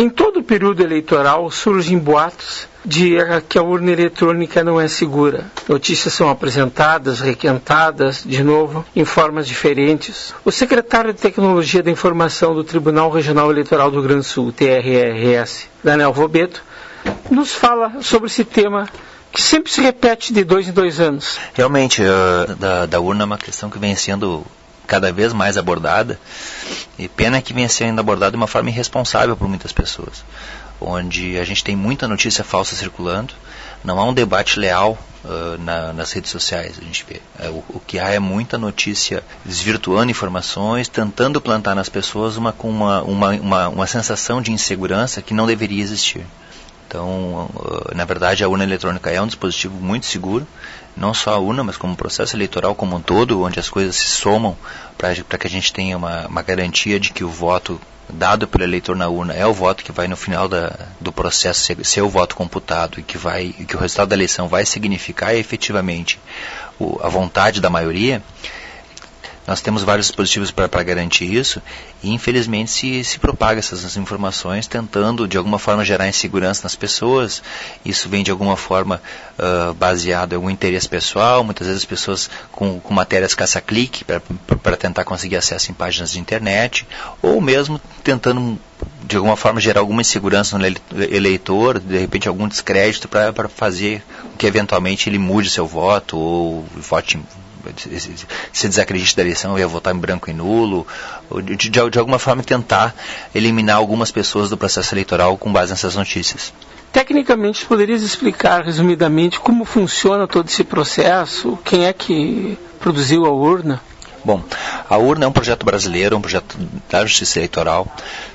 Em todo o período eleitoral surgem boatos de que a urna eletrônica não é segura. Notícias são apresentadas, requentadas, de novo, em formas diferentes. O secretário de Tecnologia da Informação do Tribunal Regional Eleitoral do Rio Grande do Sul, TRRS, Daniel Vobeto, nos fala sobre esse tema que sempre se repete de 2 em 2 anos. Realmente, da urna é uma questão que vem sendo cada vez mais abordada, e pena que venha sendo abordada de uma forma irresponsável por muitas pessoas, onde a gente tem muita notícia falsa circulando, não há um debate leal nas redes sociais. A gente vê o que há é muita notícia desvirtuando informações, tentando plantar nas pessoas uma sensação de insegurança que não deveria existir. Então, na verdade, a urna eletrônica é um dispositivo muito seguro, não só a urna, mas como o processo eleitoral como um todo, onde as coisas se somam para que a gente tenha uma garantia de que o voto dado pelo eleitor na urna é o voto que vai no final do processo ser o voto computado e que o resultado da eleição vai significar efetivamente a vontade da maioria. Nós temos vários dispositivos para garantir isso, e infelizmente se propaga essas informações tentando de alguma forma gerar insegurança nas pessoas. Isso vem de alguma forma baseado em algum interesse pessoal, muitas vezes pessoas com matérias caça-clique para tentar conseguir acesso em páginas de internet, ou mesmo tentando de alguma forma gerar alguma insegurança no eleitor, de repente algum descrédito para fazer com que eventualmente ele mude seu voto ou vote se desacredite da eleição, ia votar em branco e nulo, ou de alguma forma tentar eliminar algumas pessoas do processo eleitoral com base nessas notícias. Tecnicamente, poderias explicar resumidamente como funciona todo esse processo? Quem é que produziu a urna? Bom, a urna é um projeto brasileiro, um projeto da Justiça Eleitoral.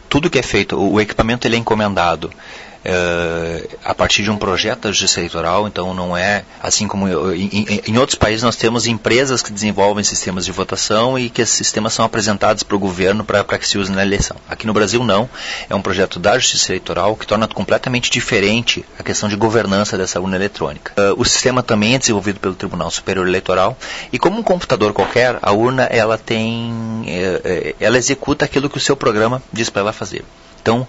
Tudo que é feito, o equipamento ele é encomendado a partir de um projeto da Justiça Eleitoral, então não é assim como em outros países nós temos empresas que desenvolvem sistemas de votação e que esses sistemas são apresentados para o governo para que se use na eleição. Aqui no Brasil não, é um projeto da Justiça Eleitoral que torna completamente diferente a questão de governança dessa urna eletrônica. O sistema também é desenvolvido pelo Tribunal Superior Eleitoral e como um computador qualquer, a urna ela executa aquilo que o seu programa diz para ela fazer. Então,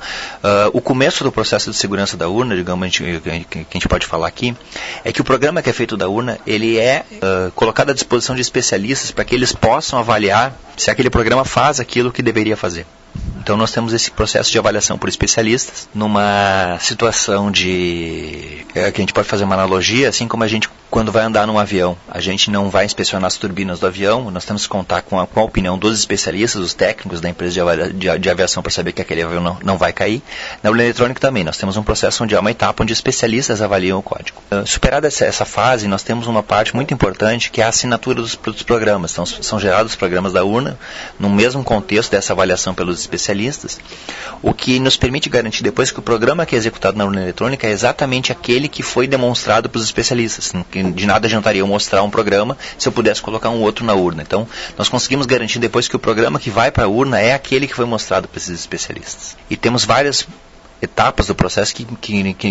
o começo do processo de segurança da urna, digamos, que a gente pode falar aqui, é que o programa que é feito da urna, ele é colocado à disposição de especialistas para que eles possam avaliar se aquele programa faz aquilo que deveria fazer. Então nós temos esse processo de avaliação por especialistas, numa situação que a gente pode fazer uma analogia, assim como a gente, quando vai andar num avião, a gente não vai inspecionar as turbinas do avião, nós temos que contar com a opinião dos especialistas, dos técnicos da empresa de aviação para saber que aquele avião não vai cair. Na urna eletrônica também, nós temos um processo onde há uma etapa onde especialistas avaliam o código. Superada essa fase, nós temos uma parte muito importante que é a assinatura dos programas. Então são gerados os programas da urna no mesmo contexto dessa avaliação pelos especialistas, o que nos permite garantir depois que o programa que é executado na urna eletrônica é exatamente aquele que foi demonstrado pelos especialistas. De nada adiantaria eu mostrar um programa se eu pudesse colocar um outro na urna. Então, nós conseguimos garantir depois que o programa que vai para a urna é aquele que foi mostrado para esses especialistas. E temos várias etapas do processo que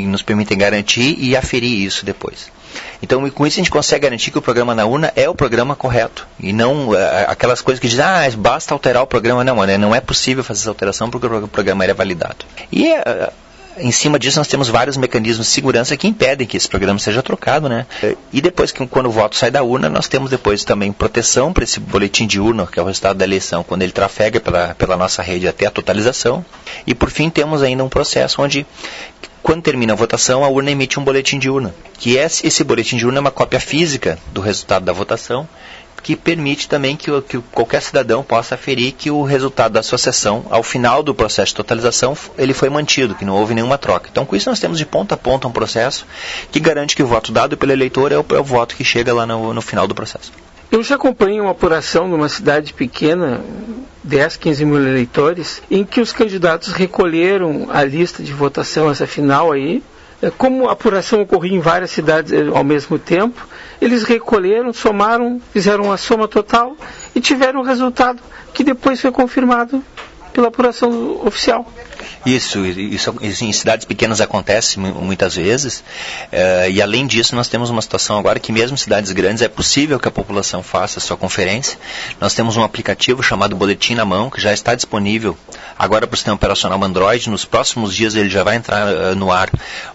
nos permitem garantir e aferir isso depois. Então, com isso a gente consegue garantir que o programa na urna é o programa correto. E não aquelas coisas que dizem, basta alterar o programa. Não é possível fazer essa alteração porque o programa era validado. E em cima disso nós temos vários mecanismos de segurança que impedem que esse programa seja trocado, né? E depois, quando o voto sai da urna, nós temos depois também proteção para esse boletim de urna, que é o resultado da eleição, quando ele trafega pela nossa rede até a totalização. E por fim temos ainda um processo onde, quando termina a votação, a urna emite um boletim de urna, que esse boletim de urna é uma cópia física do resultado da votação, que permite também que qualquer cidadão possa aferir que o resultado da sua sessão, ao final do processo de totalização, ele foi mantido, que não houve nenhuma troca. Então, com isso, nós temos de ponta a ponta um processo que garante que o voto dado pelo eleitor é o voto que chega lá no final do processo. Eu já acompanhei uma apuração numa cidade pequena, 10, 15 mil eleitores, em que os candidatos recolheram a lista de votação, essa final aí. Como a apuração ocorria em várias cidades ao mesmo tempo, eles recolheram, somaram, fizeram a soma total e tiveram um resultado que depois foi confirmado pela apuração oficial. Isso em cidades pequenas acontece muitas vezes, e além disso nós temos uma situação agora que mesmo em cidades grandes é possível que a população faça a sua conferência. Nós temos um aplicativo chamado Boletim na Mão, que já está disponível agora para o sistema operacional Android. Nos próximos dias ele já vai entrar no ar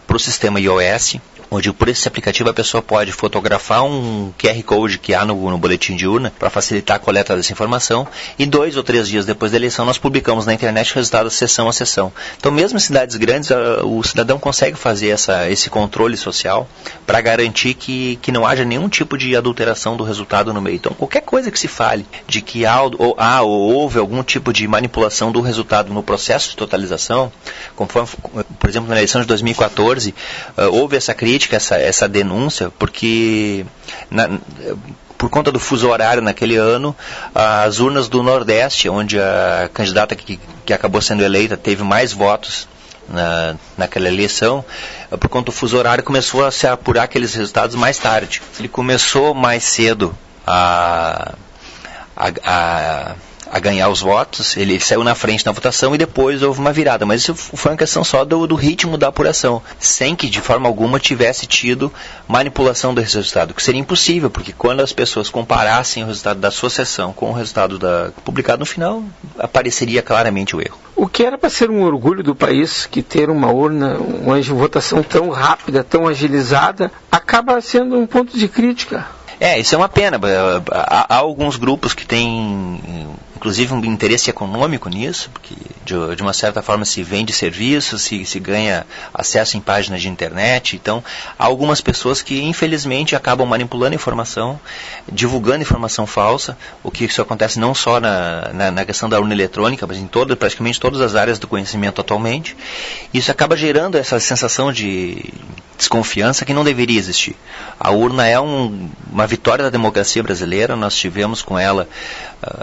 para o sistema iOS, onde por esse aplicativo a pessoa pode fotografar um QR Code que há no boletim de urna para facilitar a coleta dessa informação, e 2 ou 3 dias depois da eleição nós publicamos na internet o resultado sessão a sessão. Então mesmo em cidades grandes o cidadão consegue fazer esse controle social para garantir que não haja nenhum tipo de adulteração do resultado no meio. Então qualquer coisa que se fale de que houve algum tipo de manipulação do resultado no processo de totalização, conforme, por exemplo, na eleição de 2014, houve essa crítica, essa denúncia, porque por conta do fuso horário naquele ano, as urnas do Nordeste, onde a candidata que acabou sendo eleita teve mais votos naquela eleição, por conta do fuso horário começou a se apurar aqueles resultados mais tarde. Ele começou mais cedo a ganhar os votos, ele saiu na frente na votação e depois houve uma virada, mas isso foi uma questão só do ritmo da apuração, sem que de forma alguma tivesse tido manipulação desse resultado, que seria impossível, porque quando as pessoas comparassem o resultado da sua sessão com o resultado publicado no final, apareceria claramente o erro. O que era para ser um orgulho do país, que ter uma urna, uma votação tão rápida, tão agilizada, acaba sendo um ponto de crítica. Isso é uma pena. Há alguns grupos que têm, inclusive, um interesse econômico nisso, porque de uma certa forma se vende serviços, se ganha acesso em páginas de internet. Então, há algumas pessoas que, infelizmente, acabam manipulando informação, divulgando informação falsa, o que isso acontece não só na questão da urna eletrônica, mas em praticamente todas as áreas do conhecimento atualmente. Isso acaba gerando essa sensação de desconfiança que não deveria existir. A urna é uma vitória da democracia brasileira. Nós tivemos com ela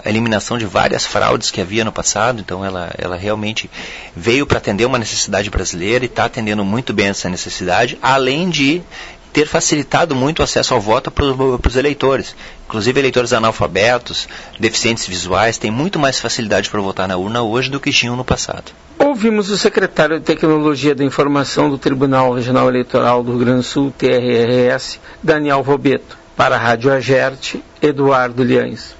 a eliminação de várias fraudes que havia no passado, então ela realmente veio para atender uma necessidade brasileira e está atendendo muito bem essa necessidade, além de ter facilitado muito o acesso ao voto para os eleitores. Inclusive eleitores analfabetos, deficientes visuais, têm muito mais facilidade para votar na urna hoje do que tinham no passado. Ouvimos o secretário de Tecnologia da Informação do Tribunal Regional Eleitoral do Rio Grande do Sul, TRRS, Daniel Vobeto. Para a Rádio Agerte, Eduardo Liães.